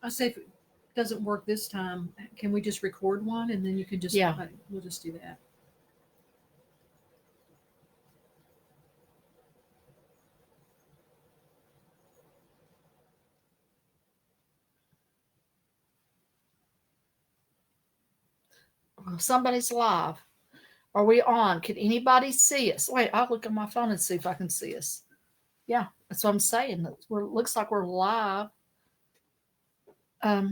I say if it doesn't work this time, can we just record one and then you can just we'll just do that. Well, somebody's live. Are we on? Can anybody see us? Wait, I'll look on my phone and see if I can see us. Yeah, that's what I'm saying. Looks like we're live. Let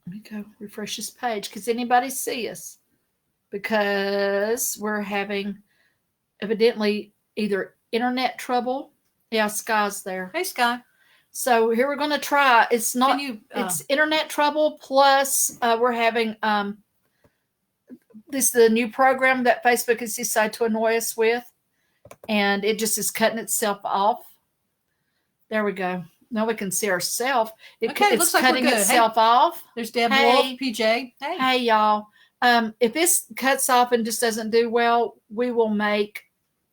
me go refresh this page. Can anybody see us? Because we're having evidently either internet trouble. Yeah, Sky's there. Hey, Sky. So here we're going to try. It's not. It's internet trouble. Plus, we're having this is the new program that Facebook has decided to annoy us with, and it just is cutting itself off. There we go. Now we can see ourselves. It's looks like cutting itself off. There's Deb Wolf, PJ. Hey, y'all. If this cuts off and just doesn't do well, we will make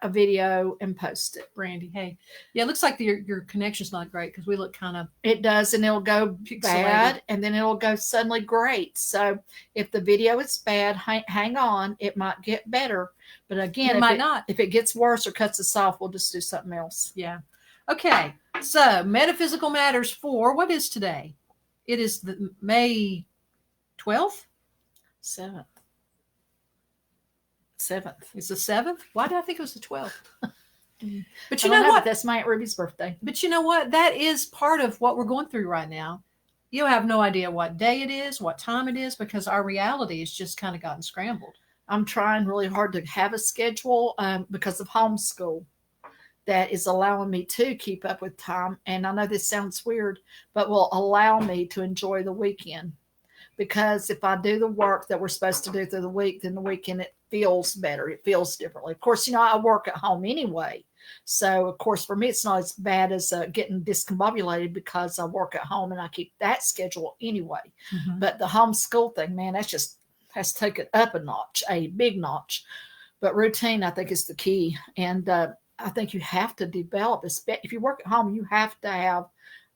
a video and post it. Randy, hey. Yeah, it looks like your connection's not great because we look kind of... It does, and it'll go bad, and then it'll go suddenly great. So if the video is bad, hang on. It might get better. But again, it might not. If it gets worse or cuts us off, we'll just do something else. Yeah. Okay. So Metaphysical Matters 4. What is today? It is the May 12th? 7th. It's the 7th? Why did I think it was the 12th? But you know what? That's my Aunt Ruby's birthday. But you know what? That is part of what we're going through right now. You have no idea what day it is, what time it is, because our reality has just kind of gotten scrambled. I'm trying really hard to have a schedule because of homeschool that is allowing me to keep up with time. And I know this sounds weird, but will allow me to enjoy the weekend. Because if I do the work that we're supposed to do through the week, then the weekend it feels better. It feels differently. Of course, I work at home anyway. So, of course, for me, it's not as bad as getting discombobulated because I work at home and I keep that schedule anyway. Mm-hmm. But the homeschool thing, man, that's just has taken up a notch, a big notch. But routine, I think, is the key. And I think you have to develop, if you work at home, you have to have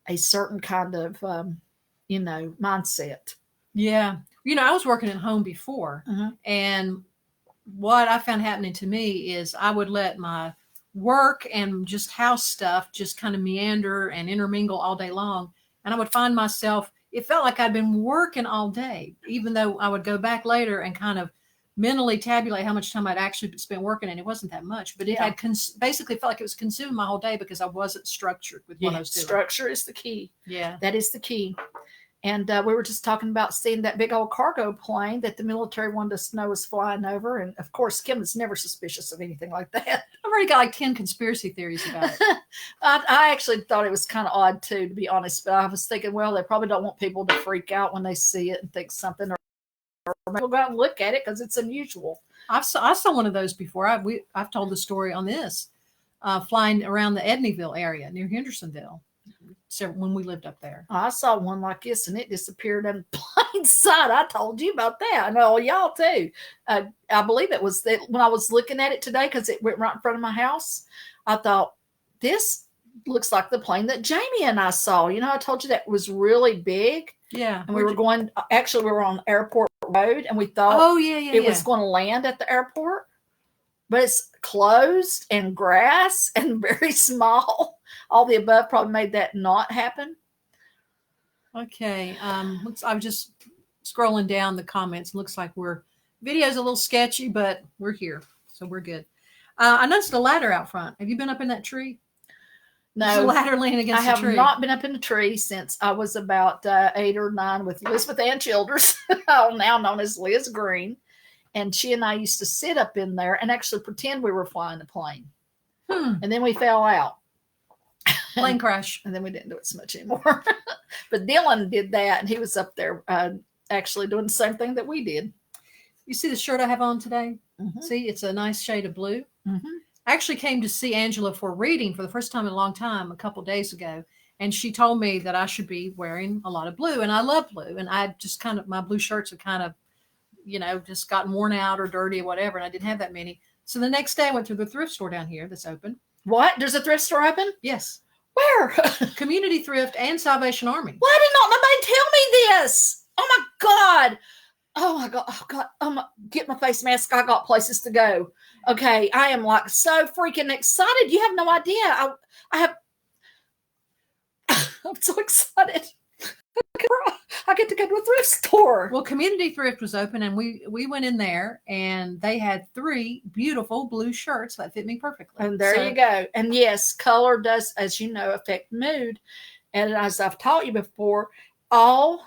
a certain kind of, mindset. Yeah. I was working at home before, mm-hmm. and what I found happening to me is I would let my work and just house stuff just kind of meander and intermingle all day long. And I would find myself, it felt like I'd been working all day, even though I would go back later and kind of mentally tabulate how much time I'd actually spent working, and it wasn't that much, but it had basically felt like it was consuming my whole day because I wasn't structured with what I was doing. Structure is the key. Yeah. That is the key. And we were just talking about seeing that big old cargo plane that the military wanted us to know was flying over. And, of course, Kim is never suspicious of anything like that. I've already got like 10 conspiracy theories about it. I actually thought it was kind of odd, too, to be honest. But I was thinking, well, they probably don't want people to freak out when they see it and think something. Or we'll go out and look at it because it's unusual. I saw one of those before. I've told the story on this, flying around the Edneyville area near Hendersonville. When we lived up there, I saw one like this and it disappeared in plain sight. I told you about that. I know y'all too. I believe it was that when I was looking at it today, because it went right in front of my house. I thought, this looks like the plane that Jamie and I saw. I told you that was really big. Yeah. And we were on Airport Road, and we thought it was going to land at the airport, but it's closed and grass and very small. All the above probably made that not happen. Okay. I'm just scrolling down the comments. Looks like video's a little sketchy, but we're here, so we're good. I noticed a ladder out front. Have you been up in that tree? No. There's a ladder laying against the tree. I have not been up in the tree since I was about 8 or 9 with Elizabeth Ann Childers, now known as Liz Green. And she and I used to sit up in there and actually pretend we were flying a plane. And then we fell out. Plane crash. And then we didn't do it so much anymore. But Dylan did that, and he was up there actually doing the same thing that we did. You see the shirt I have on today? Mm-hmm. See, it's a nice shade of blue. Mm-hmm. I actually came to see Angela for a reading for the first time in a long time a couple of days ago. And she told me that I should be wearing a lot of blue. And I love blue. And I just my blue shirts have kind of, just gotten worn out or dirty or whatever. And I didn't have that many. So the next day I went to the thrift store down here that's open. What? There's a thrift store open? Yes. Where? Community Thrift and Salvation Army. Why did not nobody tell me this? Oh my God. Oh my God. Oh God. Get my face mask. I got places to go. Okay. I am like so freaking excited. You have no idea. I have, I'm so excited. I get to go to a thrift store. Well, Community Thrift was open, and we went in there, and they had 3 beautiful blue shirts that fit me perfectly. And there you go. And yes, color does, as you know, affect mood. And as I've taught you before, all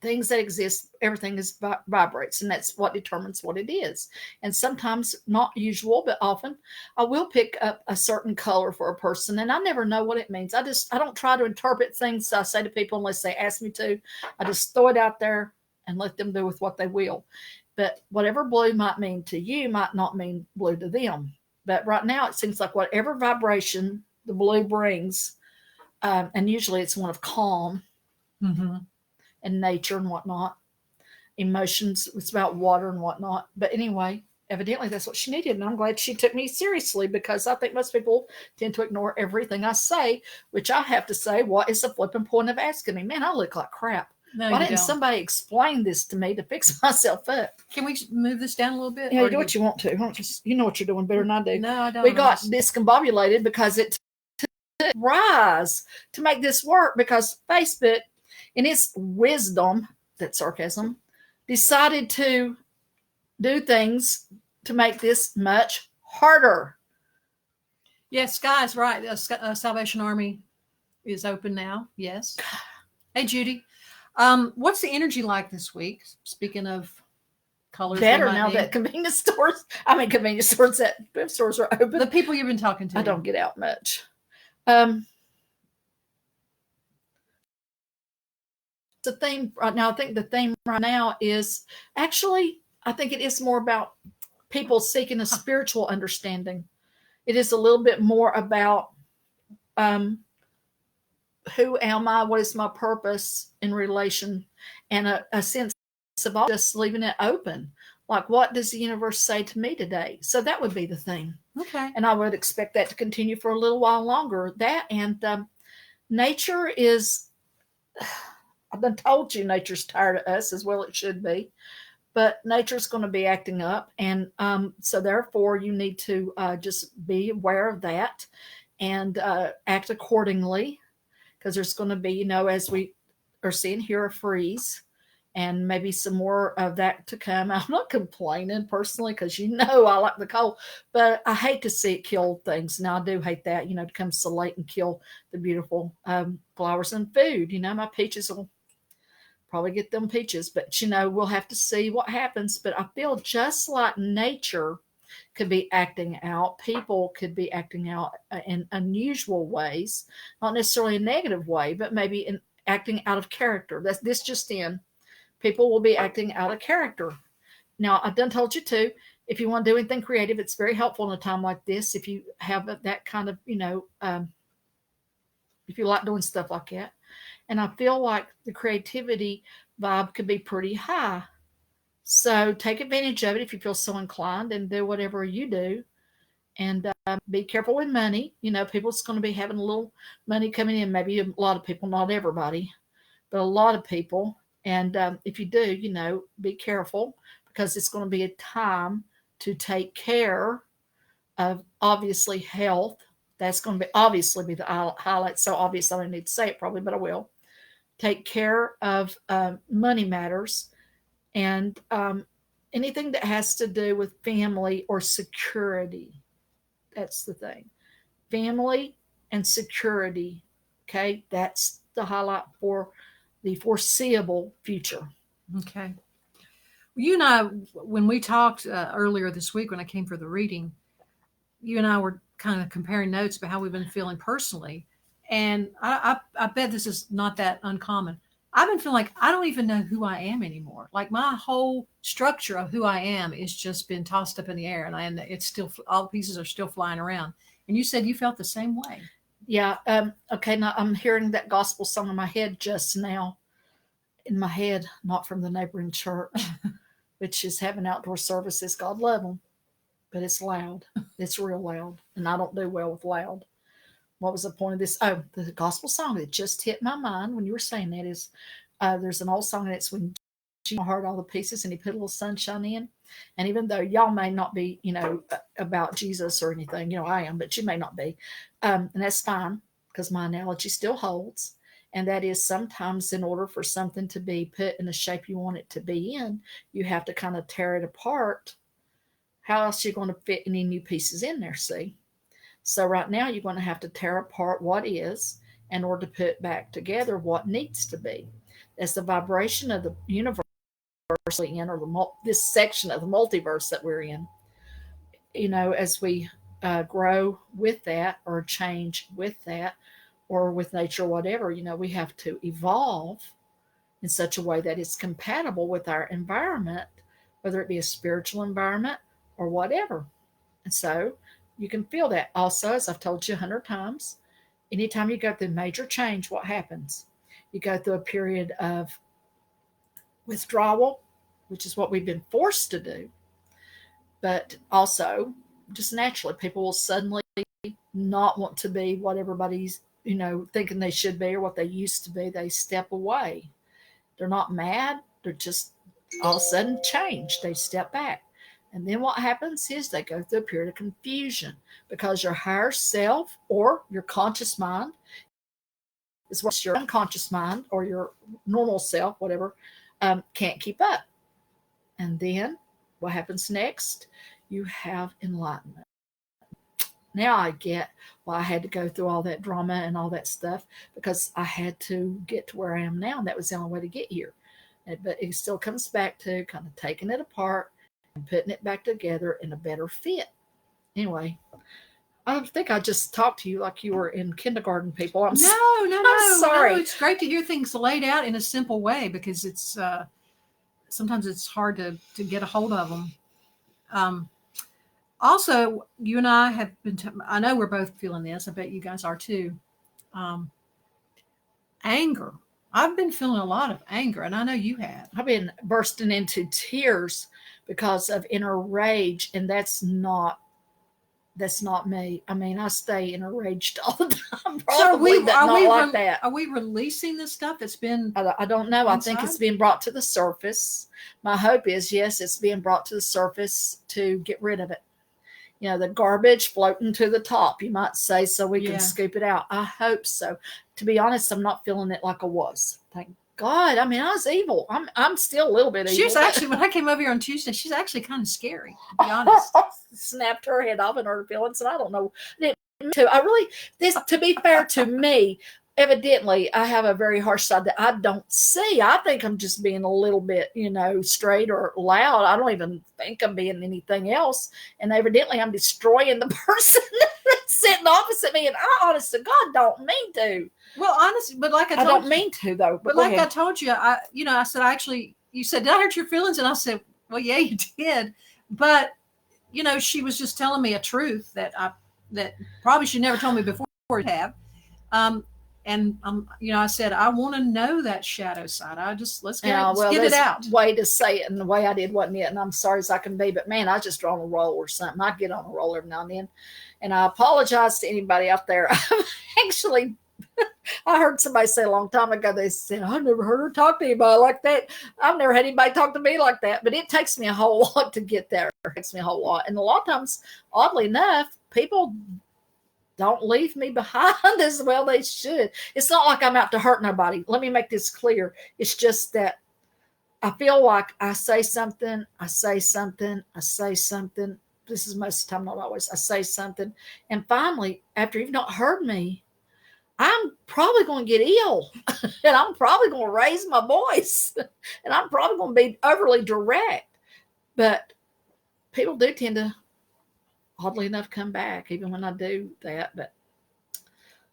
things that exist, everything is vibrates, and that's what determines what it is. And sometimes, not usual, but often, I will pick up a certain color for a person, and I never know what it means. I don't try to interpret things. I say to people, unless they ask me to, I just throw it out there and let them do with what they will. But whatever blue might mean to you might not mean blue to them. But right now, it seems like whatever vibration the blue brings, and usually it's one of calm. Mm-hmm. And nature and whatnot, emotions, it's about water and whatnot. But anyway, evidently that's what she needed, and I'm glad she took me seriously, because I think most people tend to ignore everything I say, which I have to say, what is the flipping point of asking me? Man, I look like crap. No, why didn't somebody explain this to me to fix myself up? Can we move this down a little bit? Yeah, do what you want to. You know what you're doing better than I do. No, I don't. We got discombobulated because it took rise to make this work, because Facebook, in its wisdom, that's sarcasm, decided to do things to make this much harder. Yes, Sky's right. Salvation Army is open now. Yes. Hey, Judy. What's the energy like this week? Speaking of colors. Better now that convenience stores that thrift stores are open. The people you've been talking to. I don't get out much. The theme right now, I think the theme right now is actually, I think it is more about people seeking a spiritual understanding. It is a little bit more about who am I? What is my purpose in relation? And a sense of just leaving it open. Like, what does the universe say to me today? So that would be the theme. Okay. And I would expect that to continue for a little while longer. That and nature is... I've been told you nature's tired of us, as well it should be, but nature's going to be acting up. And so therefore you need to just be aware of that and act accordingly, because there's going to be, as we are seeing here, a freeze and maybe some more of that to come. I'm not complaining personally, because I like the cold, but I hate to see it kill things. Now I do hate that, to come so late and kill the beautiful flowers and food. My peaches will probably get them peaches, but we'll have to see what happens. But I feel just like nature could be acting out, people could be acting out in unusual ways, not necessarily a negative way, but maybe in acting out of character. That's this just in. People will be acting out of character. Now, I've done told you too, if you want to do anything creative, it's very helpful in a time like this. If you have that kind of, if you like doing stuff like that. And I feel like the creativity vibe could be pretty high. So take advantage of it if you feel so inclined, and do whatever you do. And be careful with money. People's going to be having a little money coming in. Maybe a lot of people, not everybody, but a lot of people. And if you do, be careful, because it's going to be a time to take care of, obviously, health. That's going to be obviously be the highlight. So obvious I don't need to say it probably, but I will. Take care of money matters, and anything that has to do with family or security. That's the thing. Family and security. Okay. That's the highlight for the foreseeable future. Okay. You and I, when we talked earlier this week, when I came for the reading, you and I were kind of comparing notes about how we've been feeling personally. And I bet this is not that uncommon. I've been feeling like I don't even know who I am anymore. Like, my whole structure of who I am is just been tossed up in the air, and it's still, all the pieces are still flying around. And you said you felt the same way. Yeah. Okay. Now I'm hearing that gospel song in my head just now. In my head, not from the neighboring church, which is having outdoor services. God love them, but it's loud. It's real loud, and I don't do well with loud. what was the point of this? Oh, the gospel song that just hit my mind when you were saying that is, there's an old song that's when Jesus heard all the pieces and he put a little sunshine in. And even though y'all may not be, about Jesus or anything, I am, but you may not be. And that's fine because my analogy still holds. And that is sometimes in order for something to be put in the shape you want it to be in, you have to kind of tear it apart. How else are you going to fit any new pieces in there, see? So right now you're going to have to tear apart what is in order to put back together what needs to be. That's the vibration of the universe in, or this section of the multiverse that we're in. As we grow with that or change with that or with nature or whatever, we have to evolve in such a way that it's compatible with our environment, whether it be a spiritual environment or whatever. And so you can feel that. Also, as I've told you 100 times, anytime you go through major change, what happens? You go through a period of withdrawal, which is what we've been forced to do. But also, just naturally, people will suddenly not want to be what everybody's, thinking they should be or what they used to be. They step away. They're not mad. They're just all of a sudden changed. They step back. And then what happens is they go through a period of confusion because your higher self or your conscious mind is what your unconscious mind or your normal self, whatever, can't keep up. And then what happens next? You have enlightenment. Now I get why I had to go through all that drama and all that stuff, because I had to get to where I am now, and that was the only way to get here. But it still comes back to kind of taking it apart and putting it back together in a better fit. Anyway, I think I just talked to you like you were in kindergarten, people. I'm sorry. No, it's great to hear things laid out in a simple way, because it's sometimes it's hard to get a hold of them. Also, you and I have been, I know we're both feeling this. I bet you guys are too. Anger. I've been feeling a lot of anger, and I know you have. I've been bursting into tears because of inner rage, and that's not me. I mean, I stay enraged all the time. Probably, but not like that. Are we releasing this stuff that's been? I don't know. Inside? I think it's being brought to the surface. My hope is, yes, it's being brought to the surface to get rid of it. The garbage floating to the top, you might say, so we can scoop it out. I hope so. To be honest, I'm not feeling it like I was. Thank God. I mean, I was evil. I'm still a little bit evil. She was actually, when I came over here on Tuesday, she's actually kind of scary, to be honest. Snapped her head off in her feelings, and I don't know. To be fair to me, evidently I have a very harsh side that I don't see. I think I'm just being a little bit, straight or loud. I don't even think I'm being anything else. And evidently I'm destroying the person that's sitting opposite me. And I, honest to God, don't mean to. Well, honestly, but like I don't mean to, though. But like I told you, I said, you said, did I hurt your feelings? And I said, well, yeah, you did. But, she was just telling me a truth that probably she never told me before to have. And I said, I want to know that shadow side. let's get it out. Way to say it, and the way I did wasn't it. And I'm sorry as I can be, but man, I just draw on a roll or something. I get on a roll every now and then. And I apologize to anybody out there. Actually, I heard somebody say a long time ago, they said, I've never heard her talk to anybody like that. I've never had anybody talk to me like that. But it takes me a whole lot to get there. It takes me a whole lot. And a lot of times, oddly enough, people don't leave me behind as well they should. It's not like I'm out to hurt nobody. Let me make this clear. It's just that I feel like I say something. This is most of the time, not always. I say something. And finally, after you've not heard me, I'm probably going to get ill. And I'm probably going to raise my voice. And I'm probably going to be overly direct. But people do tend to, oddly enough, come back even when I do that. But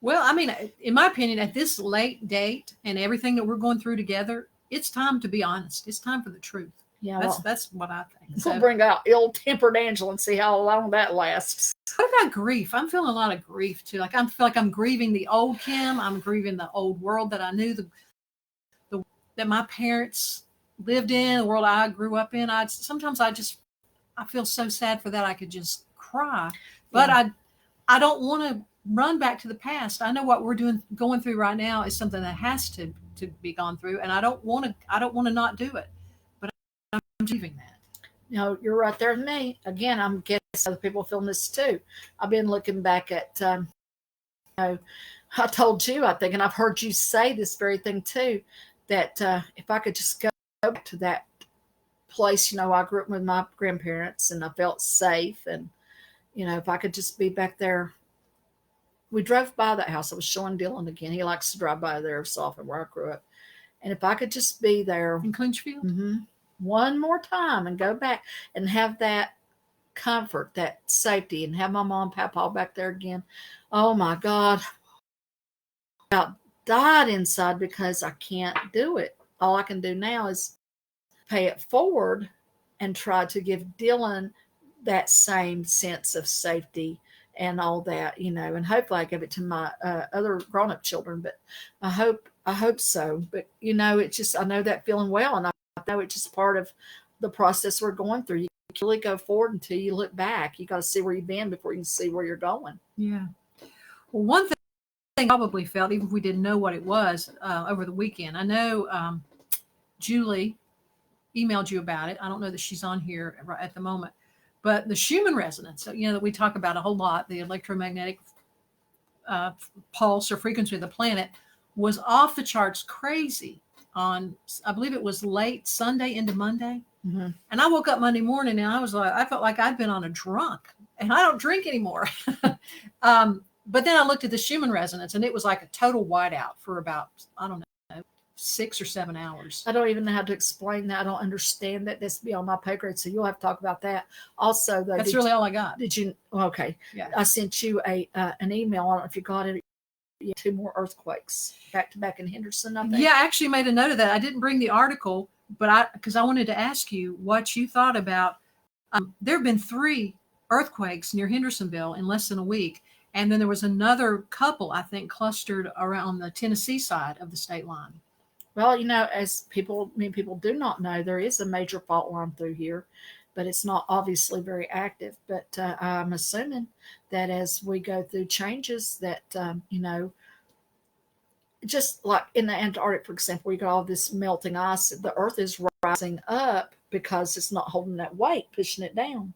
well, I mean, in my opinion, at this late date and everything that we're going through together, it's time to be honest. It's time for the truth. Yeah, that's what I think. We'll bring out ill-tempered Angela and see how long that lasts. What about grief? I'm feeling a lot of grief too. Like I feel like I'm grieving the old Kim. I'm grieving the old world that I knew, that my parents lived in, the world I grew up in. Sometimes I feel so sad for that. I could just cry, but I don't want to run back to the past. I know what we're going through right now is something that has to be gone through, and I don't want to not do it, but I'm doing that. You're right there with me. Again, I'm guessing other people feeling this too. I've been looking back at, I told you, I think, and I've heard you say this very thing too, that if I could just go back to that place, I grew up with my grandparents and I felt safe. And, if I could just be back there. We drove by that house. I was showing Dylan again. He likes to drive by there so often where I grew up. And if I could just be there in Clinchfield, one more time and go back and have that comfort, that safety, and have my mom and papa back there again. Oh my God. I about died inside because I can't do it. All I can do now is pay it forward and try to give Dylan that same sense of safety and all that, and hopefully I give it to my other grown-up children, but I hope so. But it's just, I know that feeling well, and I know it's just part of the process we're going through. You can't really go forward until you look back. You got to see where you've been before you can see where you're going. Yeah. Well, one thing I probably felt, even if we didn't know what it was, over the weekend, I know Julie emailed you about it. I don't know that she's on here at the moment, but the Schumann resonance, that we talk about a whole lot, the electromagnetic pulse or frequency of the planet, was off the charts crazy on, I believe it was late Sunday into Monday. Mm-hmm. And I woke up Monday morning and I felt like I'd been on a drunk, and I don't drink anymore. But then I looked at the Schumann resonance, and it was like a total whiteout for about, I don't know, 6 or 7 hours. I don't even know how to explain that. I don't understand that. That's beyond my pay grade. So you'll have to talk about that. Also, though, that's really all I got. Did you? Okay. Yeah. I sent you an email. I don't know if you got it. 2 more earthquakes back to back in Henderson, I think. Yeah, I actually made a note of that. I didn't bring the article, but because I wanted to ask you what you thought about. There have been 3 earthquakes near Hendersonville in less than a week. And then there was another couple, I think, clustered around the Tennessee side of the state line. Well, as many people do not know, there is a major fault line through here, but it's not obviously very active. But I'm assuming that as we go through changes that, just like in the Antarctic, for example, we got all this melting ice. The earth is rising up because it's not holding that weight, pushing it down.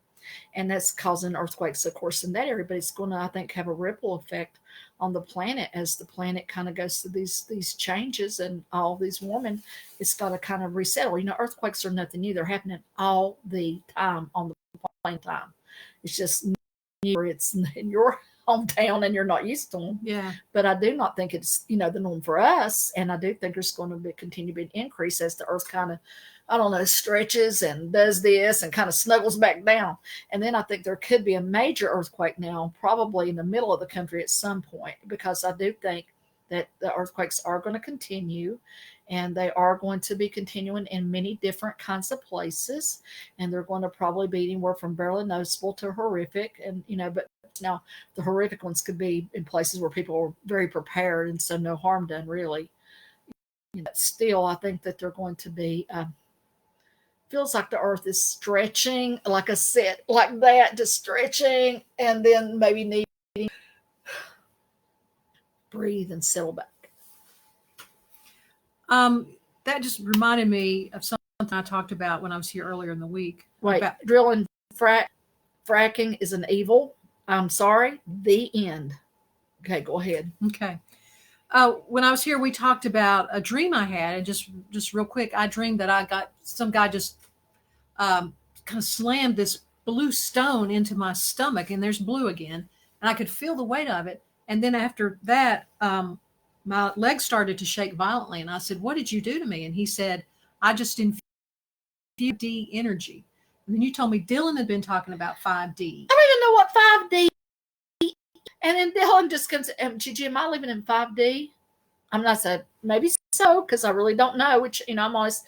And that's causing earthquakes, of course, in that area. But it's going to, I think, have a ripple effect on the planet as the planet kind of goes through these changes and all these warming. It's got to kind of resettle. Earthquakes are nothing new. They're happening all the time on the planet time. It's just it's in your hometown and you're not used to them. Yeah. But I do not think it's, the norm for us. And I do think there's going to continue to be an increase as the earth kind of, stretches and does this and kind of snuggles back down. And then I think there could be a major earthquake now, probably in the middle of the country at some point, because I do think that the earthquakes are going to continue, and they are going to be continuing in many different kinds of places. And they're going to probably be anywhere from barely noticeable to horrific. And, but now the horrific ones could be in places where people are very prepared and so no harm done really. Still, I think that they're going to be, feels like the earth is stretching, like a set like that, just stretching, and then maybe needing breathe and settle back. That just reminded me of something I talked about when I was here earlier in the week. Wait, drilling fracking is an evil. I'm sorry. The end. Okay, go ahead. Okay. When I was here, we talked about a dream I had, and just real quick, I dreamed that I got some guy just kind of slammed this blue stone into my stomach, and there's blue again, and I could feel the weight of it. And then after that, my legs started to shake violently, and I said, "What did you do to me?" And he said, "I just infused 5D energy." And then you told me Dylan had been talking about 5D. I don't even know what 5D. And then Dylan just comes, Gigi, am I living in 5D? I'm not saying, maybe so, because I really don't know, which, I'm honest.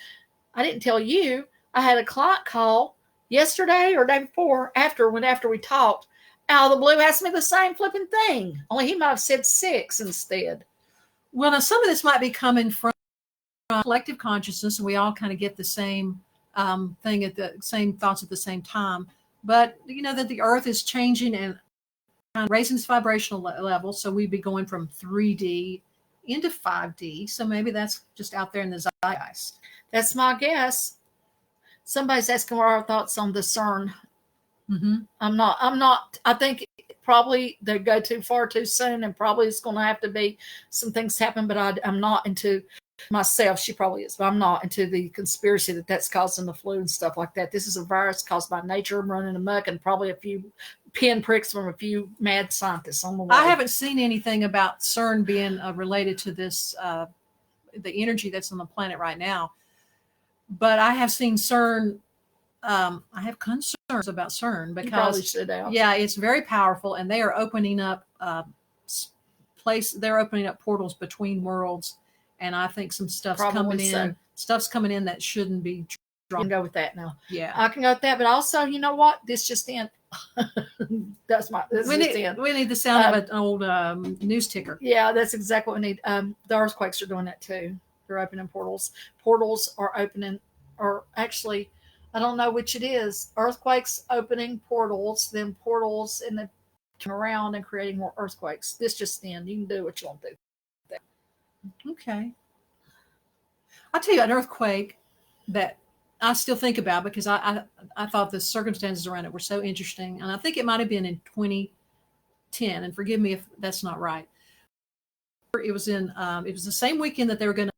I didn't tell you. I had a client call yesterday or day before, after we talked, out of the blue, asked me the same flipping thing. Only he might have said 6 instead. Well, now some of this might be coming from collective consciousness, and we all kind of get the same thing at the same thoughts at the same time. But, that the earth is changing, and of raising this vibrational level. So we'd be going from 3D into 5D. So maybe that's just out there in the zeitgeist. That's my guess. Somebody's asking what our thoughts on the Cern. Mm-hmm. I'm not. I think probably they go too far too soon, and probably it's going to have to be some things happen. But I'm not into myself. She probably is, but I'm not into the conspiracy that's causing the flu and stuff like that. This is a virus caused by nature running amok, and probably a few pinpricks from a few mad scientists on the way. I haven't seen anything about CERN being related to this, the energy that's on the planet right now. But I have seen CERN. I have concerns about CERN because yeah, it's very powerful, and they are opening up They're opening up portals between worlds, and I think some stuff's coming in. Stuff's coming in that shouldn't be. You can go with that now. Yeah, I can go with that. But also, you know what? This just in. We need the sound of an old news ticker. Yeah, that's exactly what we need. The earthquakes are doing that too. They're opening portals. Portals are opening, or actually, I don't know which it is. Earthquakes opening portals, then portals and then turn around and creating more earthquakes. This just in. You can do what you want to do. Okay. I'll tell you an earthquake that I still think about because I thought the circumstances around it were so interesting. And I think it might have been in 2010. And forgive me if that's not right. It was the same weekend that they were going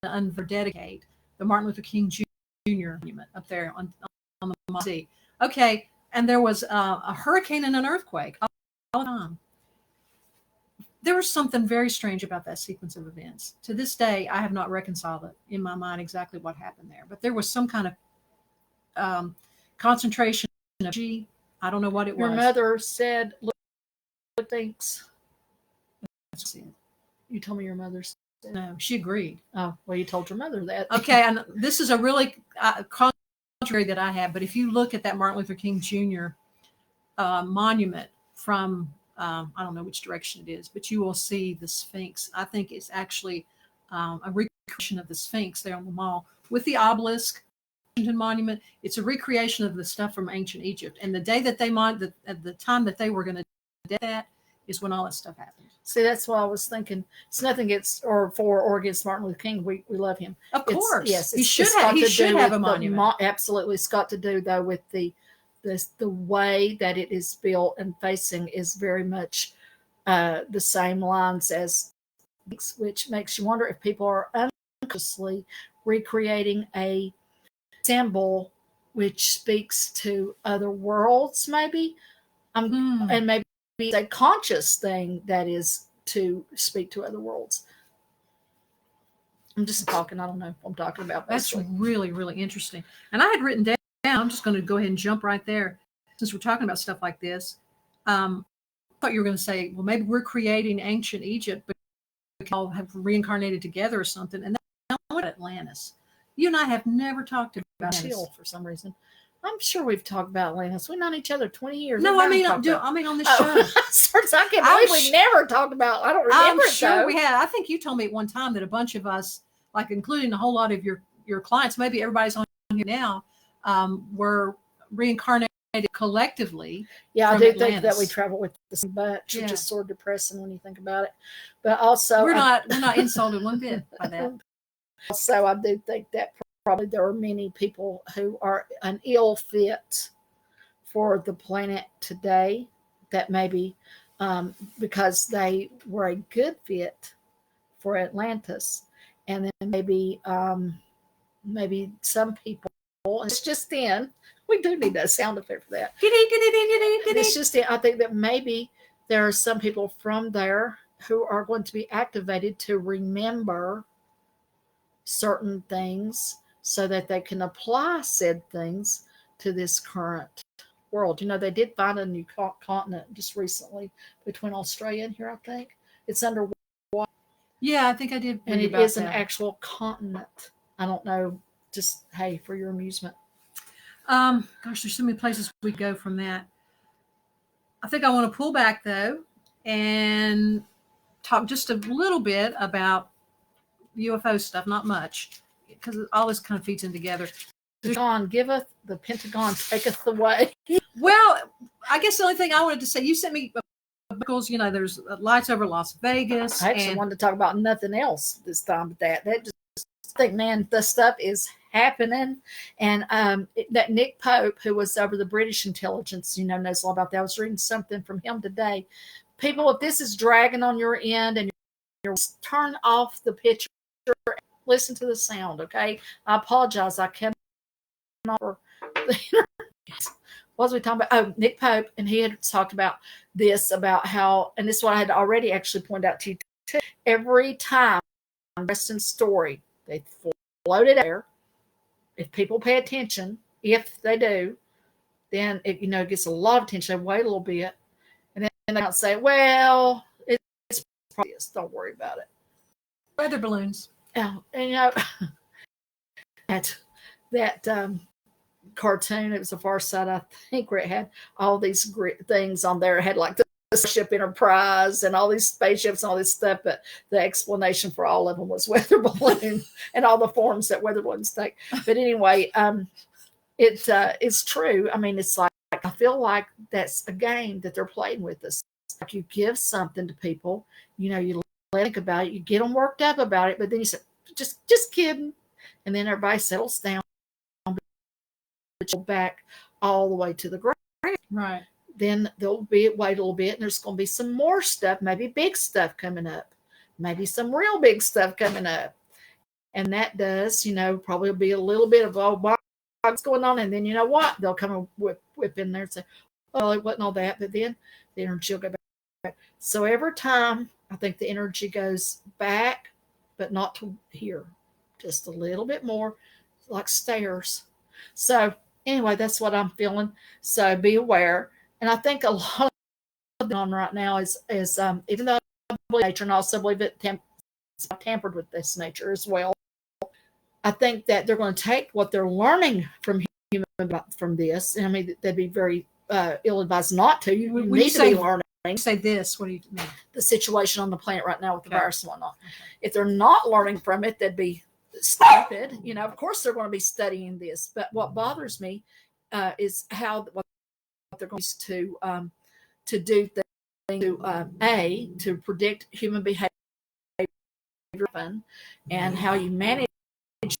to dedicate the Martin Luther King Jr. monument up there on the sea. Okay. And there was a hurricane and an earthquake all the time. There was something very strange about that sequence of events. To this day, I have not reconciled it in my mind exactly what happened there. But there was some kind of concentration of energy. I don't know what it was. Your mother said, "Look, thinks." You told me your mother said. No, she agreed. Oh, well, you told your mother that. Okay, and this is a really contrary that I have. But if you look at that Martin Luther King Jr. Monument from I don't know which direction it is, but you will see the Sphinx. I think it's actually a recreation of the Sphinx there on the mall with the obelisk monument. It's a recreation of the stuff from ancient Egypt. And the day that they at the time that they were going to do that is when all that stuff happened. See, that's why I was thinking. It's nothing against or against Martin Luther King. We love him. Of course, yes, he should have a monument. Absolutely, it's got to do though with the way that it is built and facing is very much the same lines as, which makes you wonder if people are unconsciously recreating a symbol which speaks to other worlds, maybe, and maybe it's a conscious thing that is to speak to other worlds. I'm just talking. I don't know if I'm talking about. That's really, really interesting. And I had written down. I'm just going to go ahead and jump right there. Since we're talking about stuff like this, I thought you were going to say, well, maybe we're creating ancient Egypt, but we all have reincarnated together or something. And that's not Atlantis. You and I have never talked about Atlantis. For some reason. I'm sure we've talked about Atlantis. We've known each other 20 years. No, I mean on this show. I can't believe we never talked about. I don't remember. I'm sure we had. I think you told me at one time that a bunch of us, like including a whole lot of your clients, maybe everybody's on here now, were reincarnated collectively. Yeah, I do think that we travel with the same bunch, which is sort of depressing when you think about it. But also, we're not insulted one bit by that. Also, I do think that probably there are many people who are an ill fit for the planet today. That maybe because they were a good fit for Atlantis, and then maybe some people. It's just in. We do need a sound effect for that. It's just I think that maybe there are some people from there who are going to be activated to remember certain things so that they can apply said things to this current world. You know, they did find a new continent just recently between Australia and here, I think. It's underwater. Yeah, I think I did. And it is an actual continent. I don't know. Just, hey, for your amusement. Gosh, there's so many places we go from that. I think I want to pull back though and talk just a little bit about UFO stuff, not much, because all this kind of feeds in together. Pentagon giveth, the Pentagon taketh away. Well, I guess the only thing I wanted to say, you sent me a You know, there's lights over Las Vegas. I actually wanted to talk about nothing else this time, but that just think, man, the stuff is happening. And that Nick Pope, who was over the British intelligence, you know, knows a lot about that. I was reading something from him today. People, if this is dragging on your end and you're turn off the picture, listen to the sound, okay? I apologize. I cannot for the internet. What was we talking about? Oh, Nick Pope, and he had talked about this, about how, and this is what I had already actually pointed out to you too. Every time Preston's story, they float it there. If people pay attention, if they do, then it, you know, it gets a lot of attention. They wait a little bit, and then they don't say, "Well, it's probably this. Don't worry about it." Weather balloons. Yeah, and you know that cartoon. It was a Far Side, I think, where it had all these great things on there. It had like the ship Enterprise and all these spaceships and all this stuff, but the explanation for all of them was weather balloon and all the forms that weather balloons take. But anyway, it's true. I mean, it's like, I feel like that's a game that they're playing with us. Like, you give something to people, you know, you let them think about it, you get them worked up about it, but then you say, just kidding, and then everybody settles down, back all the way to the ground. Right. Then they'll wait a little bit, and there's going to be some more stuff, maybe big stuff coming up, maybe some real big stuff coming up. And that does, you know, probably be a little bit of, oh, what's going on? And then, you know what? They'll come and whip in there and say, oh, it wasn't all that. But then the energy will go back. So every time, I think the energy goes back, but not to here, just a little bit more, like stairs. So anyway, that's what I'm feeling. So be aware. And I think a lot of on right now is even though I believe nature, and I also believe it tampered with this nature as well, I think that they're going to take what they're learning from this. And I mean, they'd be very ill-advised not to. You need to be learning. Say this. What do you mean? The situation on the planet right now with the virus and whatnot. Okay. If they're not learning from it, they'd be stupid. You know, of course they're going to be studying this. But what bothers me is what they're going to do things to predict human behavior and how you manage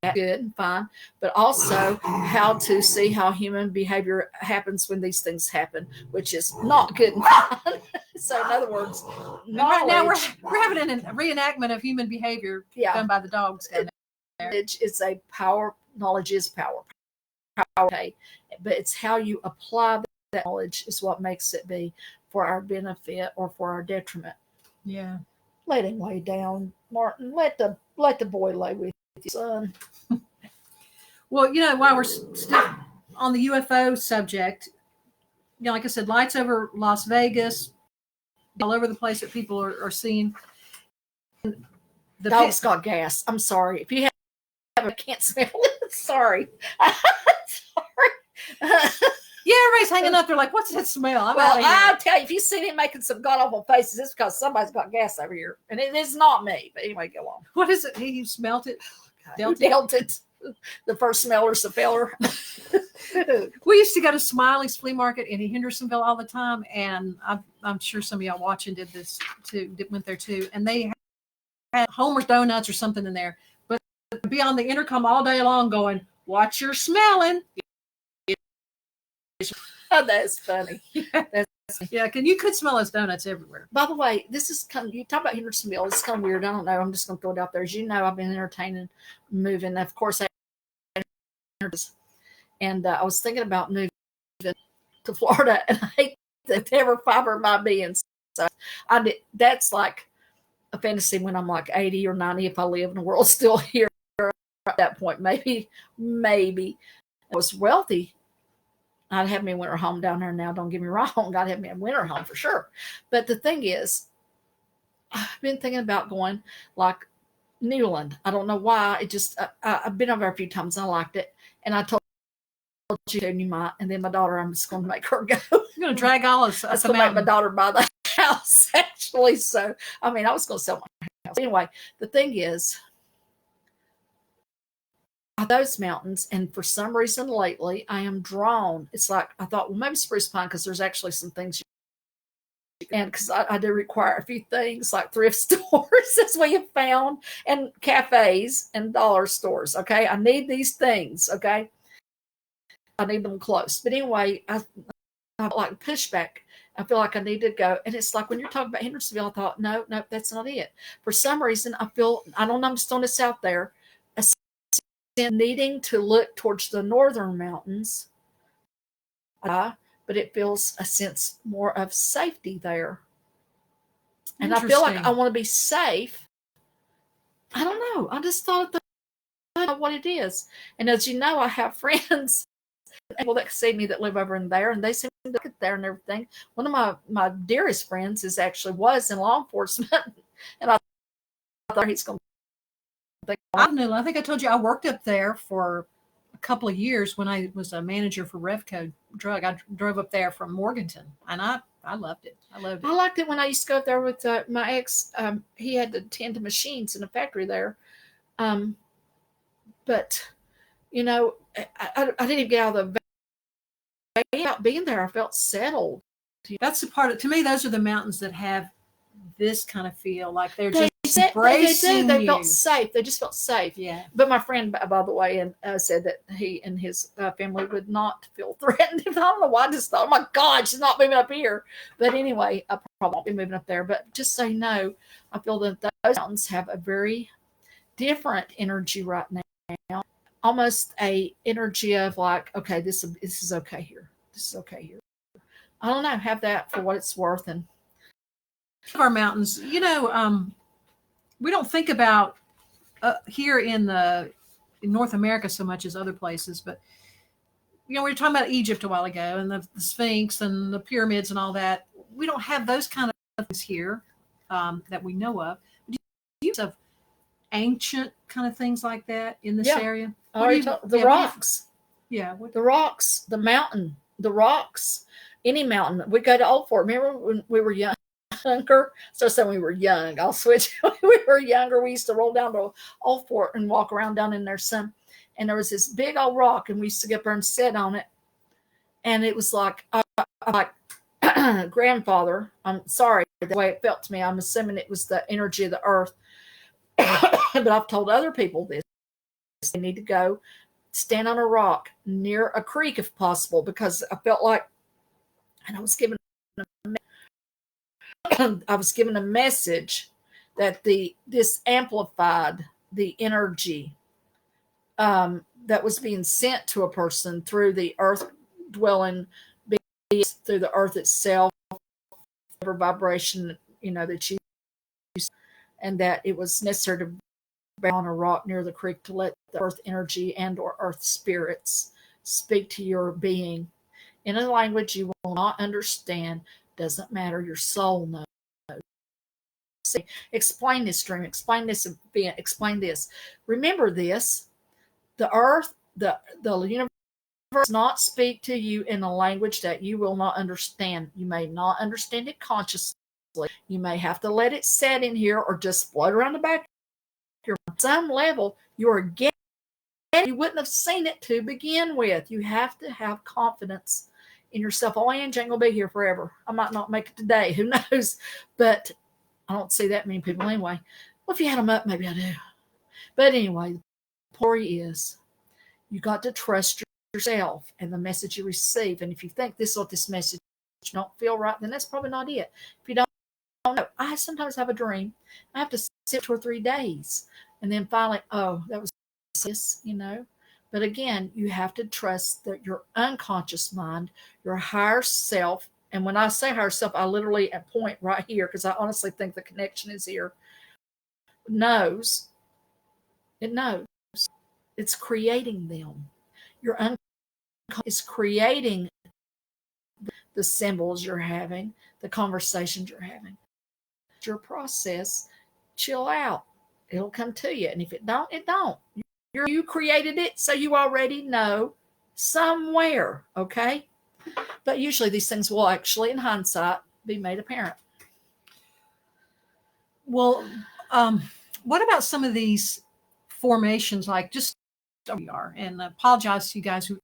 that, good and fine, but also how to see how human behavior happens when these things happen, which is not good and fine. So in other words, right now we're having a reenactment of human behavior done by the dogs down there. It's a power. Knowledge is power. Okay, but it's how you apply that knowledge is what makes it be for our benefit or for our detriment. Yeah. Let him lay down, Martin. Let the boy lay with you, son. Well, you know, while we're still on the UFO subject, you know, like I said, lights over Las Vegas, all over the place that people are seeing. The dog's got gas. I'm sorry. If you have, I can't smell it. Sorry. Sorry. Yeah, everybody's hanging up. They're like, "What's that smell?" I'll tell you, if you see him making some god awful faces, it's because somebody's got gas over here, and it is not me. But anyway, go on. What is it? He smelt it. Dealt it. The first smeller's the feller. We used to go to Smiley's flea market in Hendersonville all the time, and I'm sure some of y'all watching did this too. Went there too, and they had Homer's Donuts or something in there. But be on the intercom all day long, going, "What you're smelling." Oh, that's funny. Yeah, you could smell those donuts everywhere. By the way, this is kind of, you talk about Hendersonville. It's kind of weird. I don't know. I'm just going to throw it out there. As you know, I've been entertaining moving. Of course, and I was thinking about moving to Florida, and I hate that every fiber of my being. So that's like a fantasy when I'm like 80 or 90, if I live in the world still here at that point. Maybe I was wealthy. I'd have me a winter home down there now. Don't get me wrong. I'd have me a winter home for sure. But the thing is, I've been thinking about going like Newland. I don't know why. It just, I've been over there a few times and I liked it. And I told you, and you might. And then my daughter, I'm just going to make her go. You're going to drag all us. That's going to make my daughter buy the house, actually. So, I mean, I was going to sell my house. Anyway, the thing is, those mountains, and for some reason lately I am drawn. It's like I thought, well, maybe spruce pine, because there's actually some things And because I do require a few things like thrift stores, as we have found, and cafes and dollar stores. Okay, I need these things. Okay, I need them close. But anyway, I like pushback. I feel like I need to go. And it's like when you're talking about Hendersonville, I thought, no, that's not it. For some reason, I don't know, I'm just throwing this out there, a sense of needing to look towards the northern mountains, but it feels a sense more of safety there. And I feel like I want to be safe. I don't know. I just thought that what it is. And as you know, I have friends people that see me that live over in there, and they seem to get there and everything. One of my dearest friends was in law enforcement, and I thought he's going to think. I think I told you I worked up there for a couple of years when I was a manager for Revco Drug. I drove up there from Morganton, and I loved it. I loved it. I liked it when I used to go up there with my ex. He had to tend to machines in a factory there, but you know, I didn't even get out of the about being there. I felt settled. That's the part to me, those are the mountains that have this kind of feel like they're just embracing they you. felt safe. They just felt safe. Yeah. But my friend, by the way, said that he and his family would not feel threatened. I don't know why. I just thought, oh my God, she's not moving up here. But anyway, I probably won't be moving up there. But just so you know, I feel that those mountains have a very different energy right now. Almost a energy of like, okay, this is okay here. This is okay here. I don't know. Have that for what it's worth. And our mountains, we don't think about here in North America so much as other places, but we were talking about Egypt a while ago and the Sphinx and the pyramids and all that. We don't have those kind of things here that we know of. Do you have ancient kind of things like that in this area? The rocks. The rocks, the mountain, the rocks, any mountain. We go to Old Fort. Remember when we were younger? So saying we were young. I'll switch. When we were younger, we used to roll down to Old Fort and walk around down in there some. And there was this big old rock, and we used to get up there and sit on it. And it was like grandfather. I'm sorry, the way it felt to me. I'm assuming it was the energy of the earth. But I've told other people this. They need to go stand on a rock near a creek if possible, because I felt like, and I was given a message that this amplified the energy that was being sent to a person through the earth dwelling beings, through the earth itself, whatever vibration that you use, and that it was necessary to be on a rock near the creek to let the earth energy and or earth spirits speak to your being in a language you will not understand. Doesn't matter, your soul knows. See, explain this dream, explain this event, explain this. Remember this: the earth, the universe does not speak to you in a language that you will not understand. You may not understand it consciously. You may have to let it set in here or just float around the back. On some level, you're getting, you wouldn't have seen it to begin with. You have to have confidence in yourself. Oh, Angie ain't gonna be here forever. I might not make it today. Who knows? But I don't see that many people anyway. Well, if you had them up, maybe I do. But anyway, the point is, you got to trust yourself and the message you receive. And if you think this is what this message don't feel right, then that's probably not it. If you don't know, I sometimes have a dream. I have to sit 2 or 3 days, and then finally, oh, that was this, But again, you have to trust that your unconscious mind, your higher self, and when I say higher self, I literally point right here because I honestly think the connection is here. It knows. It's creating them. Your unconscious is creating the symbols you're having, the conversations you're having. Your process, chill out. It'll come to you. And if it don't, it don't. You created it, so you already know somewhere, okay? But usually these things will actually, in hindsight, be made apparent. Well, what about some of these formations, like just where we are? And I apologize to you guys who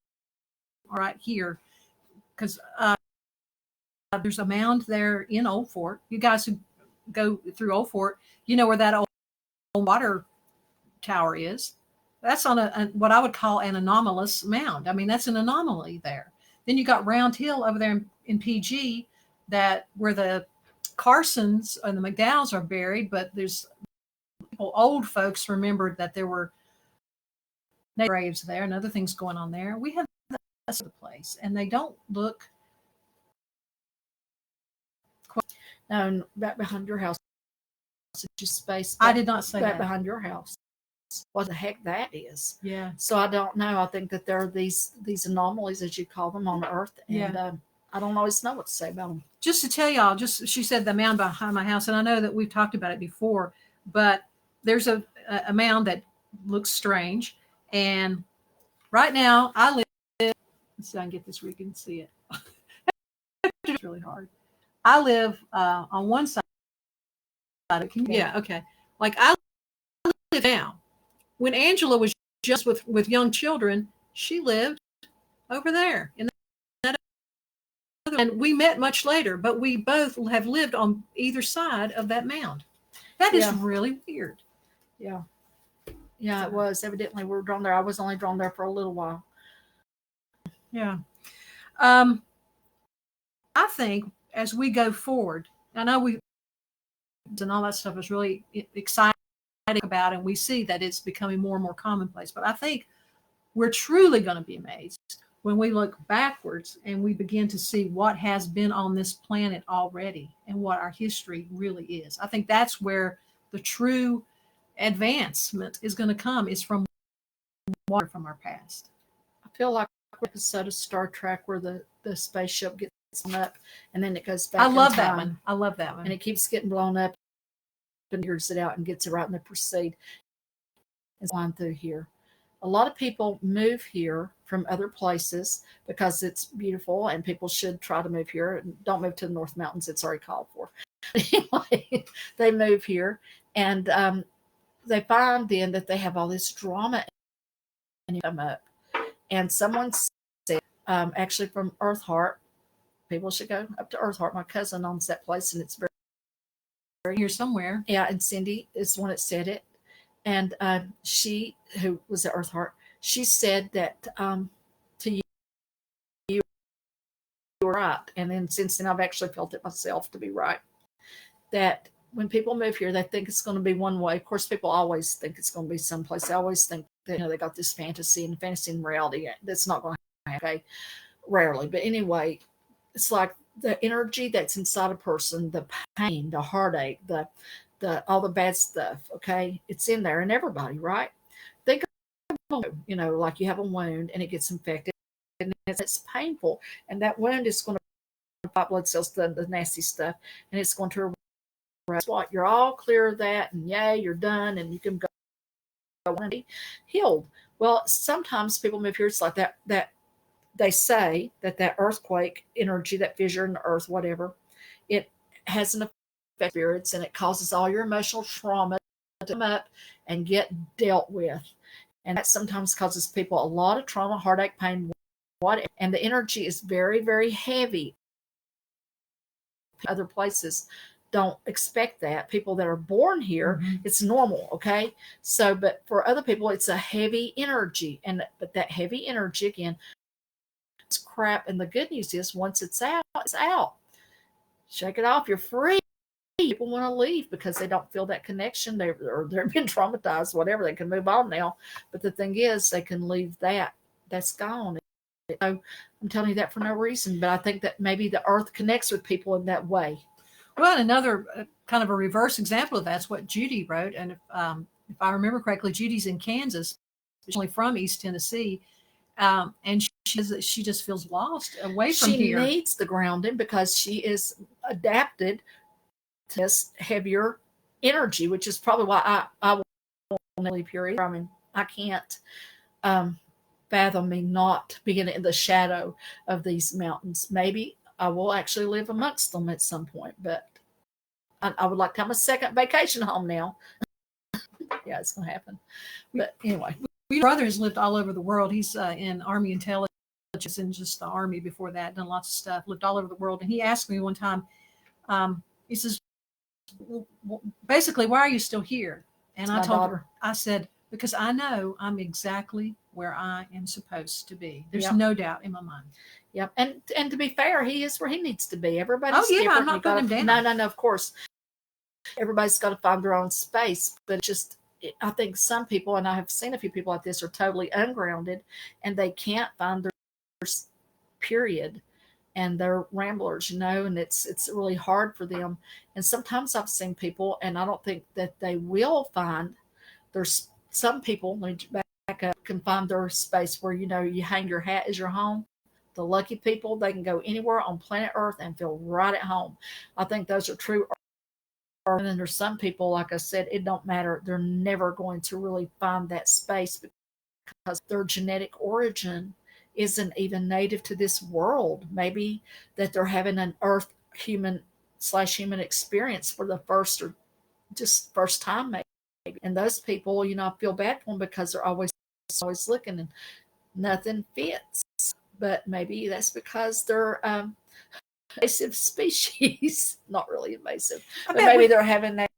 are right here, because there's a mound there in Old Fort. You guys who go through Old Fort, you know where that old water tower is. That's on what I would call an anomalous mound. I mean, that's an anomaly there. Then you got Round Hill over there in PG, that where the Carsons and the McDowells are buried, but there's people, old folks remembered that there were graves there and other things going on there. We have the rest of the place, and they don't look. No, back behind your house, just space. I did not say back that. behind your house. What the heck that is? Yeah. So I don't know. I think that there are these anomalies, as you call them, on Earth, and Yeah. I don't always know what to say about them. Just to tell y'all, she said the mound behind my house, and I know that we've talked about it before, but there's a mound that looks strange, and right now I live. Let's see if I can get this where you can see it. It's really hard. I live on one side. Yeah, okay. Like I live now. When Angela was just with young children, she lived over there in that other, and we met much later, but we both have lived on either side of that mound. That is really weird. Yeah. Yeah, it was. Evidently we were drawn there. I was only drawn there for a little while. Yeah. I think as we go forward, I know we and all that stuff is really exciting about, and we see that it's becoming more and more commonplace. But I think we're truly going to be amazed when we look backwards and we begin to see what has been on this planet already and what our history really is. I think that's where the true advancement is going to come, is from water from our past. I feel like an episode of Star Trek where the spaceship gets blown up and then it goes back. I love that one. I love that one. And it keeps getting blown up and figures it out and gets it right, and they proceed and flying through here. A lot of people move here from other places because it's beautiful, and people should try to move here. Don't move to the North Mountains. It's already called for. Anyway, they move here, and they find then that they have all this drama and come up. And someone said, actually from Earth Heart, people should go up to Earth Heart. My cousin owns that place, and it's very here somewhere. Yeah, and Cindy is the one that said it. And she, who was at Earth Heart, she said that to you were right. And then since then, I've actually felt it myself to be right. That when people move here, they think it's going to be one way. Of course, people always think it's going to be someplace. They always think that, they got this fantasy and reality. That's not going to happen, okay? Rarely. But anyway, it's like the energy that's inside a person, the pain, the heartache, the all the bad stuff, okay? It's in there in everybody, right? Think of, like you have a wound and it gets infected and it's painful. And that wound is going to fight blood cells, the nasty stuff, and it's going to erase. What? You're all clear of that, and yay, you're done, and you can go and be healed. Well, sometimes people move here, it's like that they say that earthquake energy, that fissure in the earth, whatever, it has an effect on spirits, and it causes all your emotional trauma to come up and get dealt with. And that sometimes causes people a lot of trauma, heartache, pain, and the energy is very, very heavy. Other places don't expect that. People that are born here, it's normal, okay? So, but for other people, it's a heavy energy. But that heavy energy, again, it's crap. And the good news is once it's out, it's out. Shake it off. You're free. People want to leave because they don't feel that connection. They've been traumatized, whatever. They can move on now. But the thing is, they can leave that. That's gone. So I'm telling you that for no reason. But I think that maybe the earth connects with people in that way. Well, another kind of a reverse example of that's what Judy wrote. And if I remember correctly, Judy's in Kansas, originally from East Tennessee. And she just feels lost away from here. She needs the grounding because she is adapted to this heavier energy, which is probably why I will leave here either. I mean, I can't fathom me not being in the shadow of these mountains. Maybe I will actually live amongst them at some point, but I would like to have a second vacation home now. Yeah, it's going to happen. But anyway. My brother has lived all over the world. He's in Army intelligence military and just the army before that, done lots of stuff, lived all over the world. And he asked me one time, he says, basically, why are you still here? And I told her, I said, because I know I'm exactly where I am supposed to be. There's no doubt in my mind. Yep. And to be fair, he is where he needs to be. Everybody's different. I'm not putting him down. No, of course. Everybody's got to find their own space. But I think some people, and I have seen a few people like this, are totally ungrounded and they can't find their period. And they're ramblers, and it's really hard for them. And sometimes I've seen people, and I don't think that they will find. There's some people, let me back up, can find their space where, you hang your hat as your home. The lucky people, they can go anywhere on planet Earth and feel right at home. I think those are true. And then there's some people, like I said, it don't matter. They're never going to really find that space because their genetic origin isn't even native to this world. Maybe that they're having an earth human experience for the first time, maybe. And those people, I feel bad for them because they're always looking and nothing fits. But maybe that's because they're invasive species. Not really invasive, but maybe they're having that.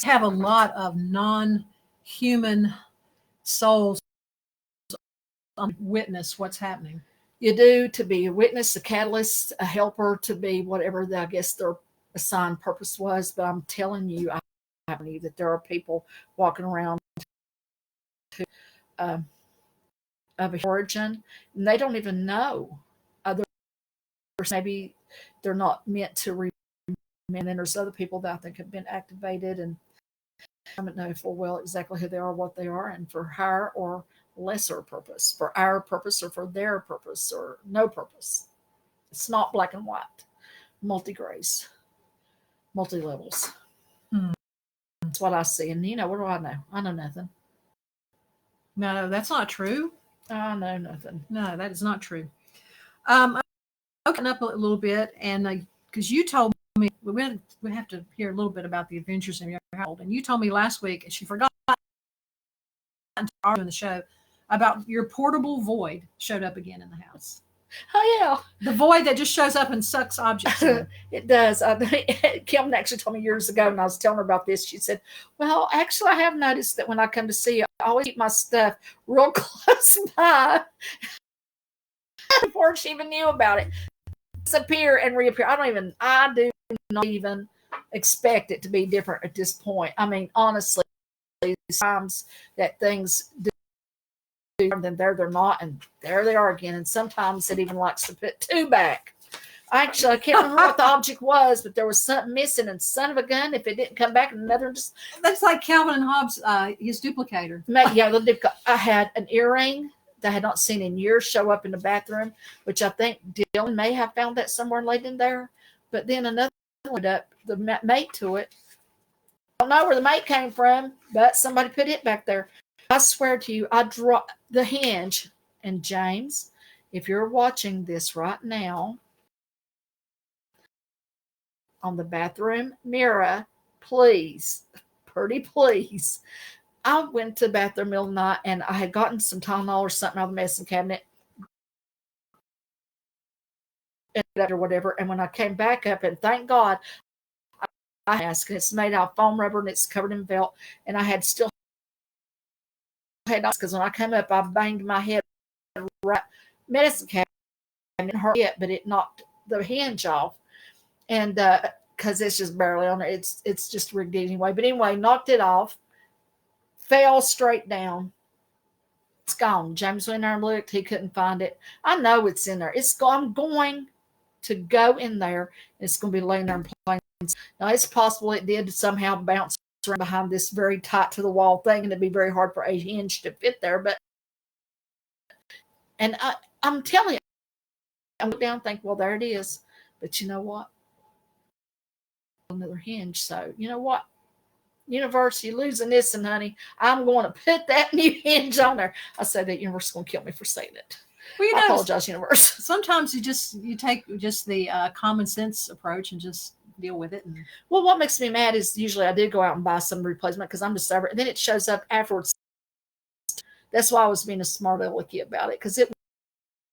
Have a lot of non-human souls witness what's happening. You do, to be a witness, a catalyst, a helper, to be whatever I guess their assigned purpose was. But I'm telling you, that there are people walking around of origin, and they don't even know. Maybe they're not meant to remember. And then there's other people that I think have been activated, and I don't know full well exactly who they are, what they are, and for higher or lesser purpose, for our purpose or for their purpose or no purpose. It's not black and white, multi-grace, multi-levels. That's what I see. And what do I know? I know nothing. No, that's not true. I know nothing. No, that is not true. I'll open up a little bit, and because you told me we have to hear a little bit about the adventures in your household, and you told me last week, and she forgot in the show about your portable void showed up again in the house. Oh yeah, the void that just shows up and sucks objects in. It does. Kim actually told me years ago when I was telling her about this. She said, "Well, actually, I have noticed that when I come to see you, I always keep my stuff real close by." Before she even knew about it, disappear and reappear. I do not even expect it to be different at this point. I mean, honestly, times that things do, then they're not, and there they are again. And sometimes it even likes to put two back. Actually, I can't remember what the object was, but there was something missing, and son of a gun, if it didn't come back, another just. That's like Calvin and Hobbes, his duplicator. Yeah, I had an earring that I had not seen in years show up in the bathroom, which I think Dylan may have found that somewhere laid in there. But then another one up, the mate to it. I don't know where the mate came from, but somebody put it back there. I swear to you, I dropped the hinge. And James, if you're watching this right now, on the bathroom mirror, please, pretty please. I went to the bathroom middle of the night, and I had gotten some Tylenol or something out of the medicine cabinet or whatever. And when I came back up, and thank God, I asked, and it's made out of foam rubber and it's covered in felt, and I had because when I came up, I banged my head right medicine cabinet. It didn't hurt yet, but it knocked the hinge off, and because it's just barely on it, it's just rigged anyway. But anyway, knocked it off, fell straight down. It's gone. James went in there and looked. He couldn't find it. I know it's in there. I'm going to go in there. It's going to be laying there and playing. Now, it's possible it did somehow bounce around behind this very tight to the wall thing, and it'd be very hard for a hinge to fit there. And I'm telling you, I look down and think, well, there it is. But you know what? Another hinge. So, you know what? Universe, you're losing this, and honey, I'm going to put that new hinge on there. I said that universe is going to kill me for saying it. Well, I apologize, universe. Sometimes you take just the common sense approach and just deal with it. Well, what makes me mad is usually I did go out and buy some replacement because I'm just stubborn, and then it shows up afterwards That's why I was being a smart alecky about it, because it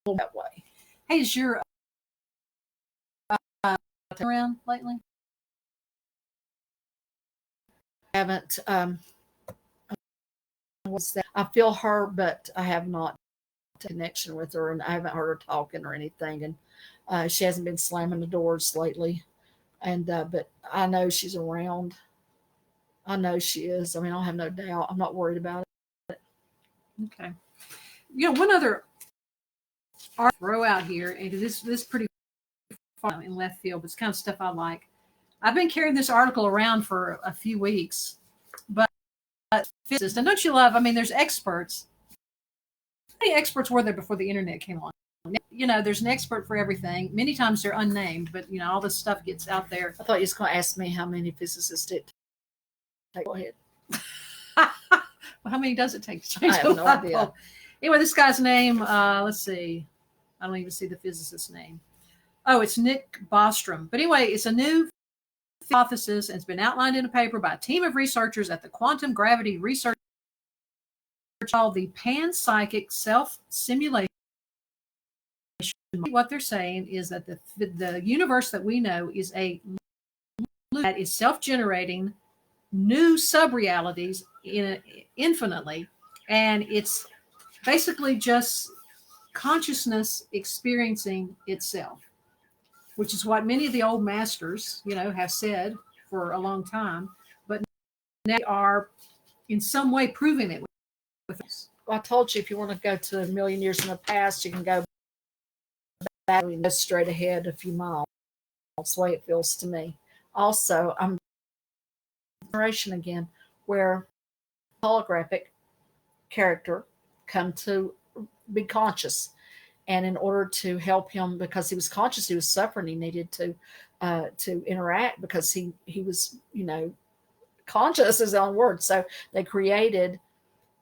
was that way. Hey, is your around lately? I haven't. What's that? I feel her, but I have not connection with her, and I haven't heard her talking or anything. And she hasn't been slamming the doors lately. And but I know she's around. I know she is. I mean, I don't have no doubt. I'm not worried about it. Okay. One other art throw out here, and this pretty far in left field, but it's kind of stuff I like. I've been carrying this article around for a few weeks, but physicists, and don't you love? I mean, there's experts. How many experts were there before the internet came along? There's an expert for everything. Many times they're unnamed, but all this stuff gets out there. I thought you was going to ask me how many physicists it takes. Go ahead. Well, how many does it take to change? I have no idea. Anyway, this guy's name. Let's see. I don't even see the physicist's name. Oh, it's Nick Bostrom. But anyway, it's a new hypothesis, and it's been outlined in a paper by a team of researchers at the Quantum Gravity Research called the Panpsychic Self-Simulation. What they're saying is that the universe that we know is that is self-generating new sub-realities infinitely, and it's basically just consciousness experiencing itself, which is what many of the old masters, have said for a long time, but now they are in some way proving it with us. Well, I told you, if you want to go to a million years in the past, you can go back and go straight ahead a few miles. That's the way it feels to me. Also, I'm generation again, where holographic character come to be conscious, and in order to help him, because he was conscious, he was suffering, he needed to interact, because he was conscious is his own word. So they created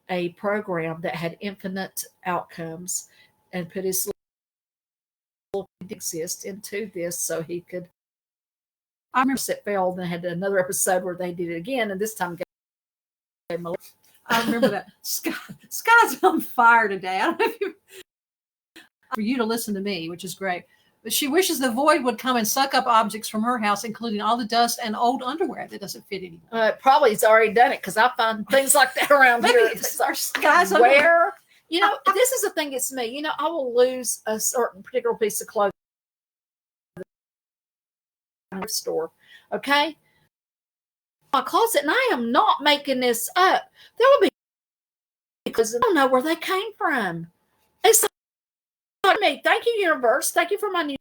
a program that had infinite outcomes and put his little exist into this so he could. I remember it failed, and had another episode where they did it again, and this time I remember that. Sky's on fire today. I don't know if you for you to listen to me, which is great. But she wishes the void would come and suck up objects from her house, including all the dust and old underwear that doesn't fit anymore. Probably he's already done it, because I find things like that around here. It's our Sky's where this is the thing. It's me. I will lose a certain particular piece of clothing in the store. Okay, my closet, and I am not making this up. There will be, because I don't know where they came from. It's like me. Thank you, universe. Thank you for my new.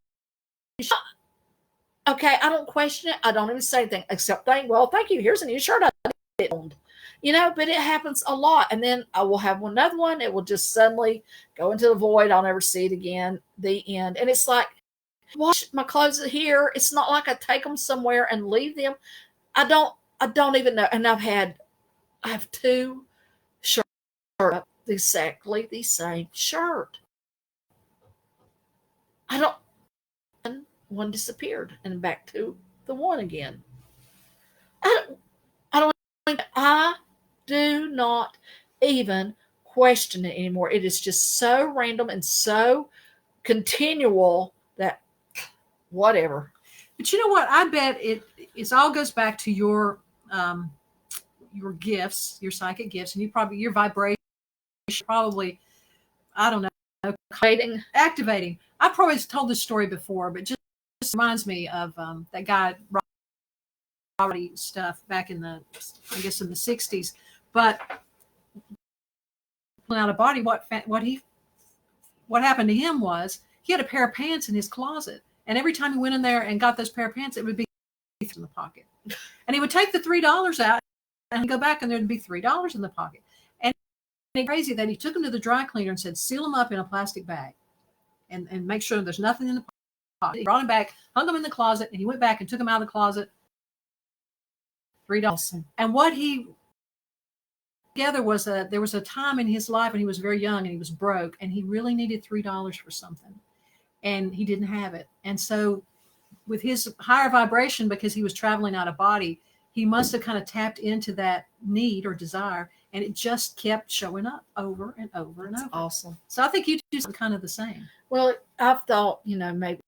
Okay, I don't question it. I don't even say anything except thank you. Here's a new shirt I didn't. But it happens a lot. And then I will have another one. It will just suddenly go into the void. I'll never see it again. The end. And it's like, wash my clothes here. It's not like I take them somewhere and leave them. I don't even know. And I have two shirts, exactly the same shirt. One disappeared, and back to the one again. I do not even question it anymore. It is just so random and so continual that whatever. But you know what? I bet it all goes back to your gifts, your psychic gifts, and your vibration probably, I don't know, activating. I probably told this story before, but just reminds me of that guy Robert stuff back in the 60s. But out of body, what happened to him was he had a pair of pants in his closet, and every time he went in there and got those pair of pants, it would be in the pocket, and he would take the $3 out and go back, and there'd be $3 in the pocket. And it's crazy that he took them to the dry cleaner and said, seal them up in a plastic bag and make sure there's nothing in the pocket. He brought them back, hung them in the closet, and he went back and took them out of the closet. $3. And what he together was there was a time in his life when he was very young and he was broke, and he really needed $3 for something, and he didn't have it. And so with his higher vibration, because he was traveling out of body, he must have kind of tapped into that need or desire, And it just kept showing up over and over and That's over. awesome. So I think you do kind of the same. Well, I've thought, maybe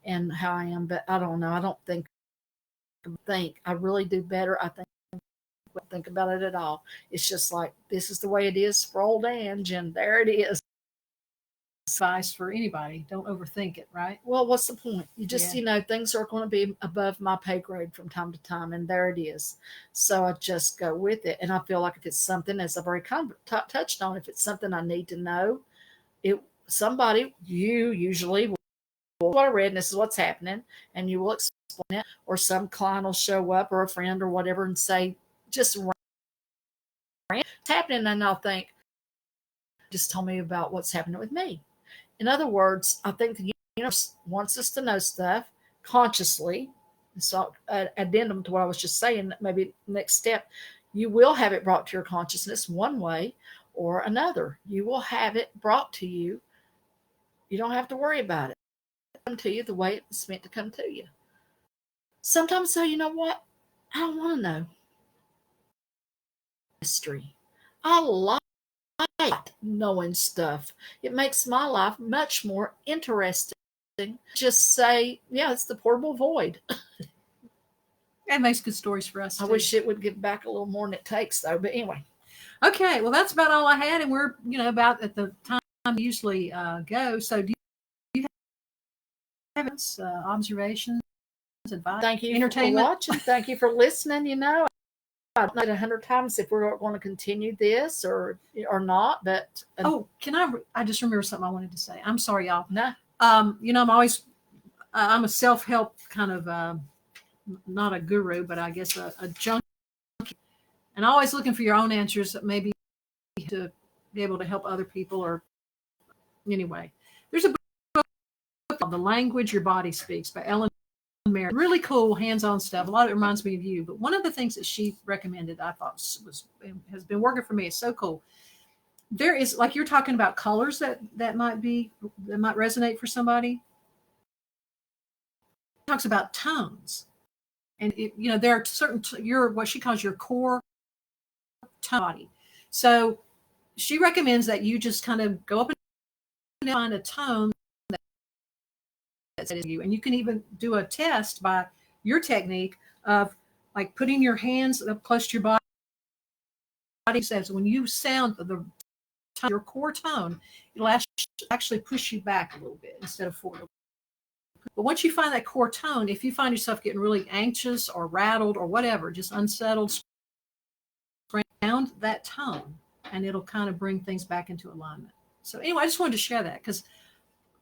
and how I am, but I don't know. I don't think I really do better. I don't think about it at all. It's just like, this is the way it is for old Ange, and there it is. Advice for anybody: don't overthink it, right? Well, what's the point? You just, Yeah. things are going to be above my pay grade from time to time, and there it is. So I just go with it. And I feel like if it's something, as I've already kind of touched on, if it's something I need to know, you usually will, what I read, and this is what's happening, and you will explain it, or some client will show up, or a friend or whatever, and say, just what's happening, and I'll think, just tell me about what's happening with me. In other words, I think the universe wants us to know stuff consciously. So, addendum to what I was just saying, maybe next step, you will have it brought to your consciousness one way or another. You will have it brought to you. You don't have to worry about it. It'll come to you the way it's meant to come to you. Sometimes, so you know what? I don't want to know history. I like knowing stuff. It makes my life much more interesting. Just say, yeah, it's the portable void. That makes good stories for us. I wish it would give back a little more than it takes, though. But anyway. Okay, well, that's about all I had, and we're about at the time we usually go. So, do you have observations, advice? Thank you entertainment? For watching. Thank you for listening. I don't know 100 times if we're going to continue this or not, but can I just remember something I wanted to say. I'm sorry, y'all. No. I'm always I'm a self-help kind of not a guru, but I guess a junkie, and always looking for your own answers, maybe to be able to help other people. Or anyway, there's a book called The Language Your Body Speaks by Ellen Merritt. Really cool hands-on stuff. A lot of it reminds me of you, but one of the things that she recommended I thought has been working for me. It's so cool. There is, like you're talking about, colors that might resonate for somebody. It talks about tones, and there are certain what she calls your core tone body. So she recommends that you just kind of go up and find a tone that's you, and you can even do a test by your technique of like putting your hands up close to your body. Says when you sound your core tone, it'll actually push you back a little bit instead of forward. But once you find that core tone, if you find yourself getting really anxious or rattled or whatever, just unsettled, sound that tone, and it'll kind of bring things back into alignment. So anyway, I just wanted to share that because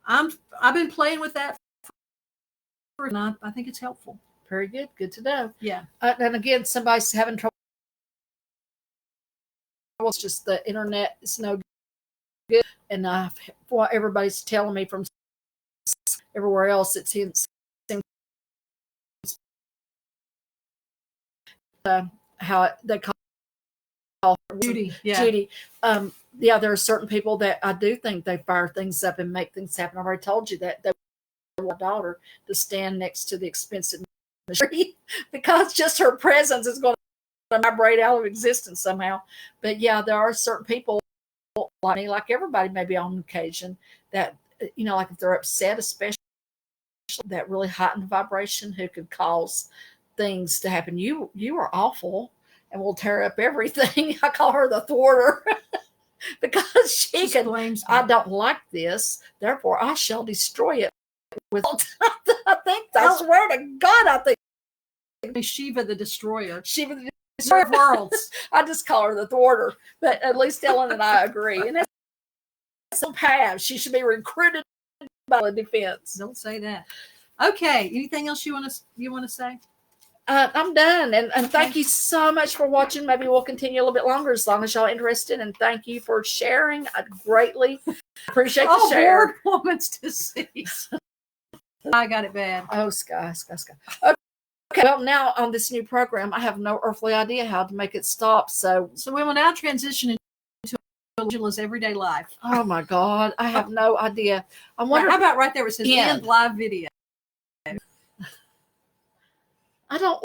I've been playing with that, and I think it's helpful. Very good. Good to know. Yeah. And again, somebody's having trouble. It's just the internet is no good, and what everybody's telling me from everywhere else, it seems how they call Judy. Yeah. Judy. There are certain people that I do think they fire things up and make things happen. I've already told you that they want my daughter to stand next to the expensive tree because just her presence is going to vibrate out of existence somehow. But yeah, there are certain people like me, like everybody, maybe on occasion, that like if they're upset, especially, that really heightened vibration who could cause things to happen. You are awful and will tear up everything. I call her the thwarter because she can. I don't like this, therefore I shall destroy it. I swear to God, I think Shiva the Destroyer. Shiva the Destroyer of Worlds. I just call her the thwarter, but at least Ellen and I agree. And that's some path. She should be recruited by the defense. Don't say that. Okay. Anything else you want to say? I'm done. And thank you so much for watching. Maybe we'll continue a little bit longer as long as y'all are interested. And thank you for sharing. I greatly appreciate the share. Woman's disease. I got it bad. Oh, Sky. Okay. Well, now on this new program, I have no earthly idea how to make it stop. So we will now transition into Angela's everyday life. Oh my God. I have no idea. I wonder. How about right there where it says end live video? I don't